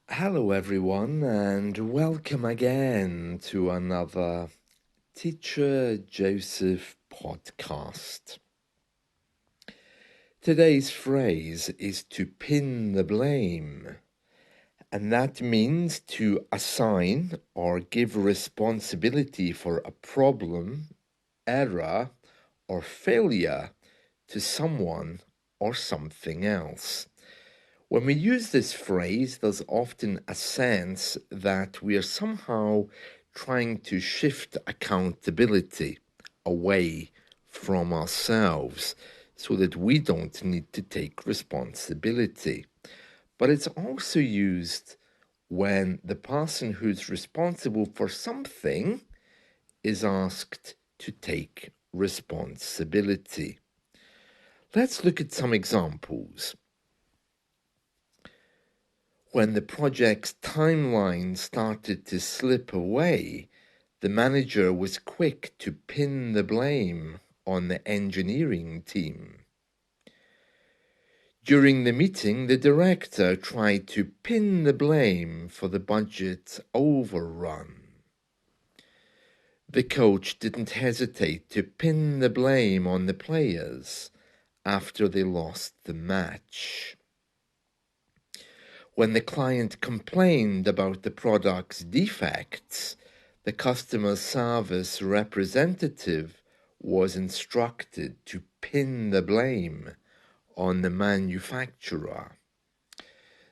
Hello, everyone, and welcome again to another Teacher Joseph podcast. Today's phrase is to pin the blame, and that means to assign or give responsibility for a problem, error, or failure to someone or something else. When we use this phrase, there's often a sense that we are somehow trying to shift accountability away from ourselves so that we don't need to take responsibility. But it's also used when the person who's responsible for something is asked to take responsibility. Let's look at some examples. When the project's timeline started to slip away, the manager was quick to pin the blame on the engineering team. During the meeting, the director tried to pin the blame for the budget overrun. The coach didn't hesitate to pin the blame on the players after they lost the match. When the client complained about the product's defects, the customer service representative was instructed to pin the blame on the manufacturer.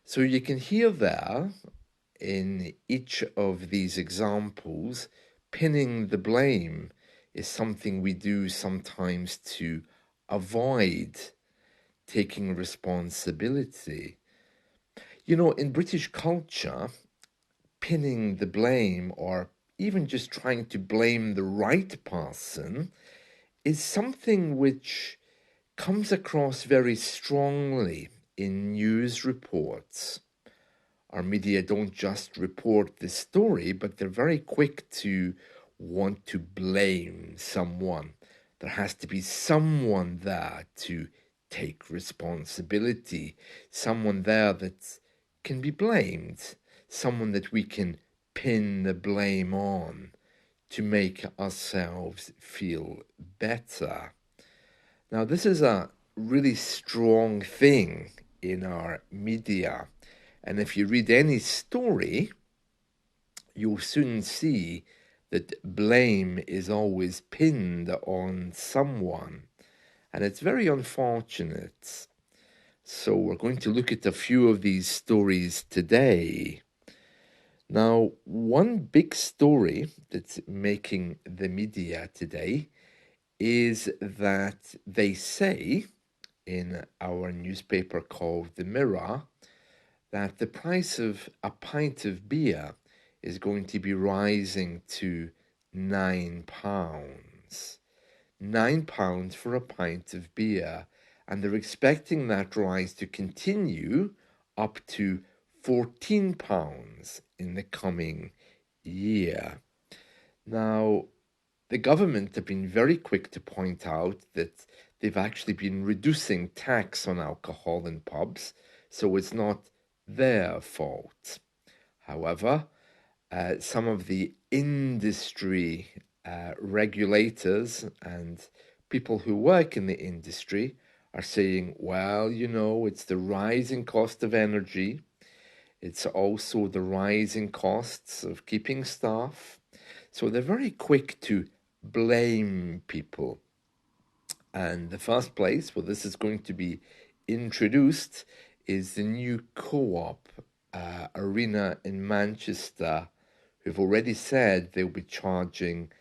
So you can hear there in each of these examples, pinning the blame is something we do sometimes to avoid taking responsibility. You know, in British culture, pinning the blame or even just trying to blame the right person is something which comes across very strongly in news reports. Our media don't just report the story, but they're very quick to want to blame someone. There has to be someone there to take responsibility, someone there that can be blamed, someone that we can pin the blame on to make ourselves feel better. Now, this is a really strong thing in our media. And if you read any story, you'll soon see that blame is always pinned on someone. And it's very unfortunate. So we're going to look at a few of these stories today. Now, one big story that's making the media today is that they say in our newspaper called The Mirror that the price of a pint of beer is going to be rising to £9. £9 for a pint of beer, and they're expecting that rise to continue up to £14 in the coming year. Now, the government have been very quick to point out that they've actually been reducing tax on alcohol in pubs, so it's not their fault. However, some of the industry regulators and people who work in the industry are saying, well, you know, it's the rising cost of energy. It's also the rising costs of keeping staff. So they're very quick to blame people. And the first place where this is going to be introduced is the new Co-op arena in Manchester, who've already said they'll be charging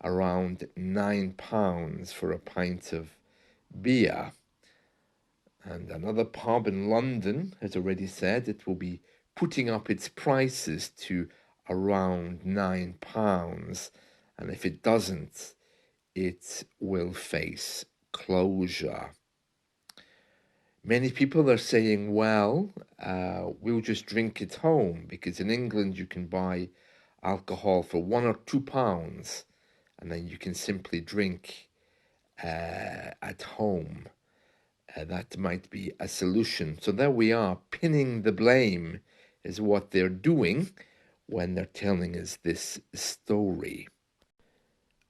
around £9 for a pint of beer. And another pub in London has already said it will be putting up its prices to around £9. And if it doesn't, it will face closure. Many people are saying, well, we'll just drink at home, because in England you can buy alcohol for £1 or £2 and then you can simply drink at home. That might be a solution. So there we are, pinning the blame is what they're doing when they're telling us this story.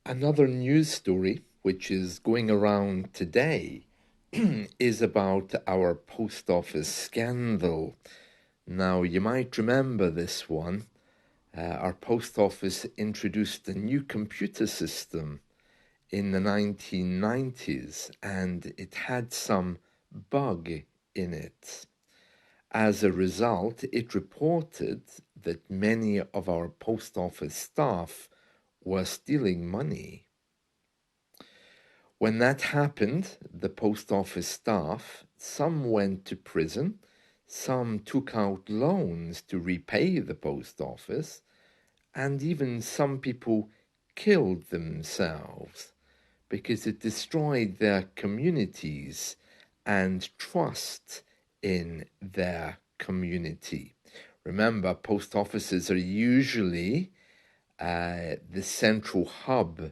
Another news story, which is going around today, is about our post office scandal. Now, you might remember this one. Our post office introduced a new computer system in the 1990s, and it had some bug in it. As a result, it reported that many of our post office staff were stealing money. When that happened, the post office staff, some went to prison, some took out loans to repay the post office, and even some people killed themselves because it destroyed their communities and trust in their community. Remember, post offices are usually the central hub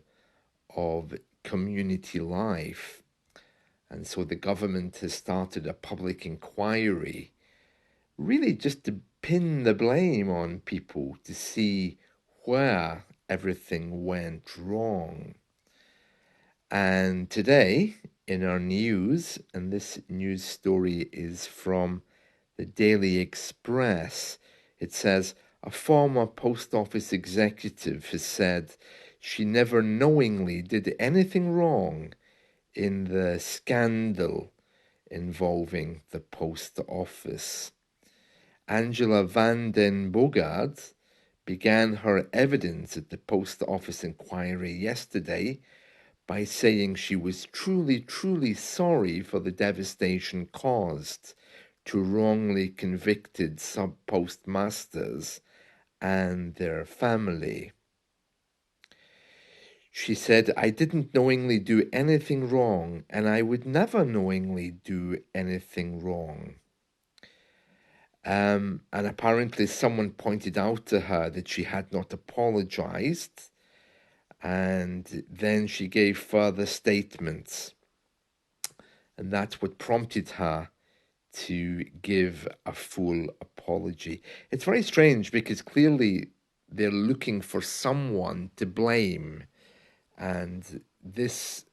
of community life. And so the government has started a public inquiry, really just to pin the blame on people to see where everything went wrong. And today, in our news, and this news story is from the Daily Express, it says, a former post office executive has said she never knowingly did anything wrong in the scandal involving the post office. Angela van den Boogaard began her evidence at the post office inquiry yesterday by saying she was truly, truly sorry for the devastation caused to wrongly convicted sub-postmasters and their family. She said, I didn't knowingly do anything wrong, and I would never knowingly do anything wrong. And apparently someone pointed out to her that she had not apologized, and then she gave further statements. And that's what prompted her to give a full apology. It's very strange because clearly they're looking for someone to blame. And this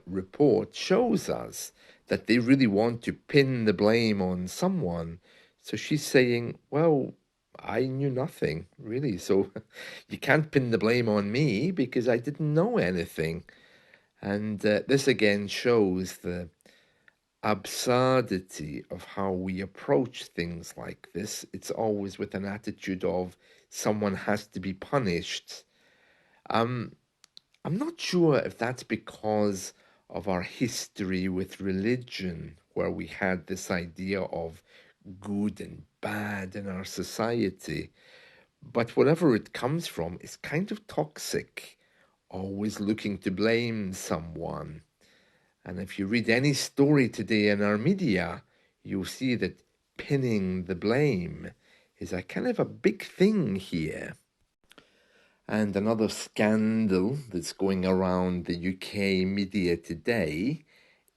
report shows us that they really want to pin the blame on someone. So she's saying, well, I knew nothing, really. So you can't pin the blame on me because I didn't know anything. And this again shows the absurdity of how we approach things like this. It's always with an attitude of someone has to be punished. I'm not sure if that's because of our history with religion, where we had this idea of good and bad in our society. But whatever it comes from is kind of toxic, always looking to blame someone. And if you read any story today in our media, you'll see that pinning the blame is a kind of a big thing here. And another scandal that's going around the UK media today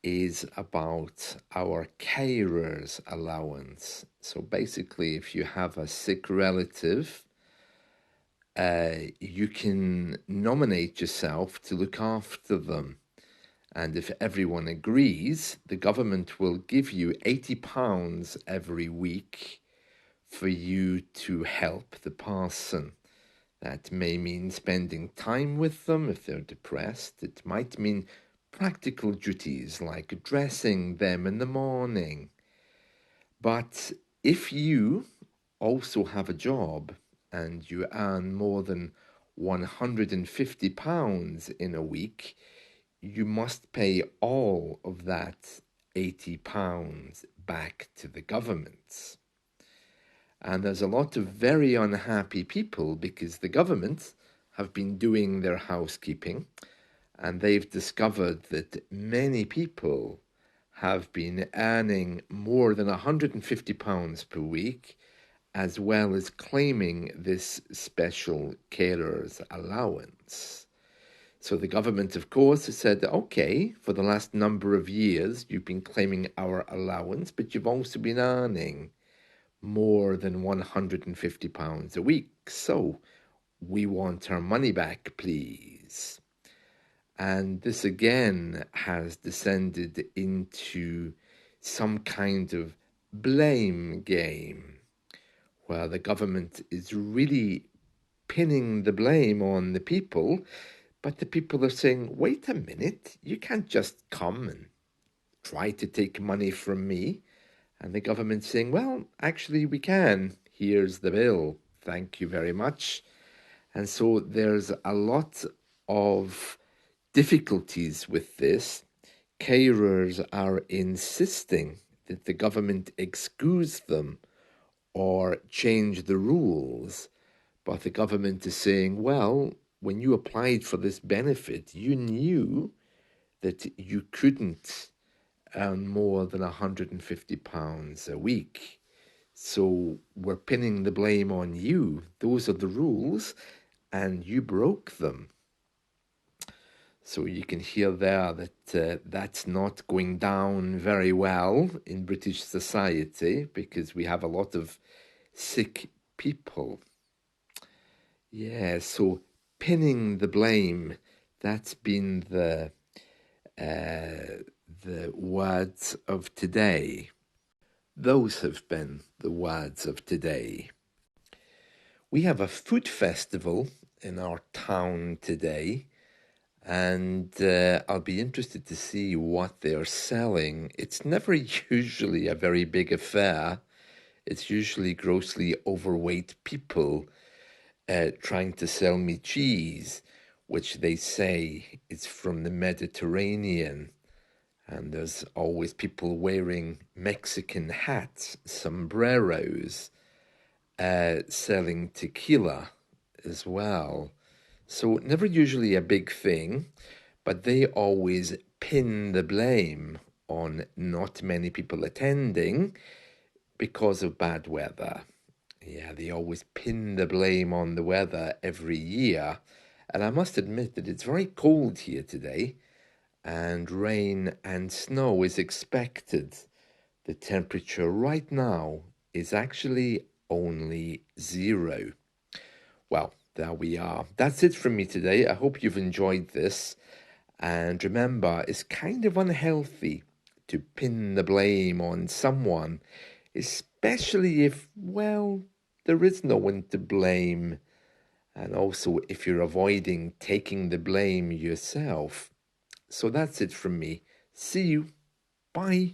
is about our carers allowance. So basically, if you have a sick relative, you can nominate yourself to look after them. And if everyone agrees, the government will give you £80 every week for you to help the person. That may mean spending time with them if they're depressed. It might mean practical duties like dressing them in the morning. But if you also have a job and you earn more than £150 in a week, you must pay all of that £80 back to the government. And there's a lot of very unhappy people because the government have been doing their housekeeping and they've discovered that many people have been earning more than £150 per week, as well as claiming this special carers allowance. So the government, of course, has said, okay, for the last number of years, you've been claiming our allowance, but you've also been earning more than £150 a week. So we want our money back, please. And this again has descended into some kind of blame game where the government is really pinning the blame on the people, but the people are saying, wait a minute, you can't just come and try to take money from me. And the government's saying, well, actually, we can. Here's the bill. Thank you very much. And so there's a lot of difficulties with this. Carers are insisting that the government excuse them or change the rules. But the government is saying, well, when you applied for this benefit, you knew that you couldn't earn more than £150 a week. So we're pinning the blame on you. Those are the rules, and you broke them. So you can hear there that that's not going down very well in British society because we have a lot of sick people. Yeah, so pinning the blame, that's been the words of today. Those have been the words of today. We have a food festival in our town today, and I'll be interested to see what they're selling. It's never usually a very big affair. It's usually grossly overweight people trying to sell me cheese, which they say is from the Mediterranean. And there's always people wearing Mexican hats, sombreros, selling tequila as well. So never usually a big thing, but they always pin the blame on not many people attending because of bad weather. Yeah, they always pin the blame on the weather every year. And I must admit that it's very cold here today, and rain and snow is expected. The temperature right now is actually only 0. Well, there we are. That's it from me today. I hope you've enjoyed this. And remember, it's kind of unhealthy to pin the blame on someone, especially if, well, there is no one to blame. And also if you're avoiding taking the blame yourself. So that's it from me. See you. Bye.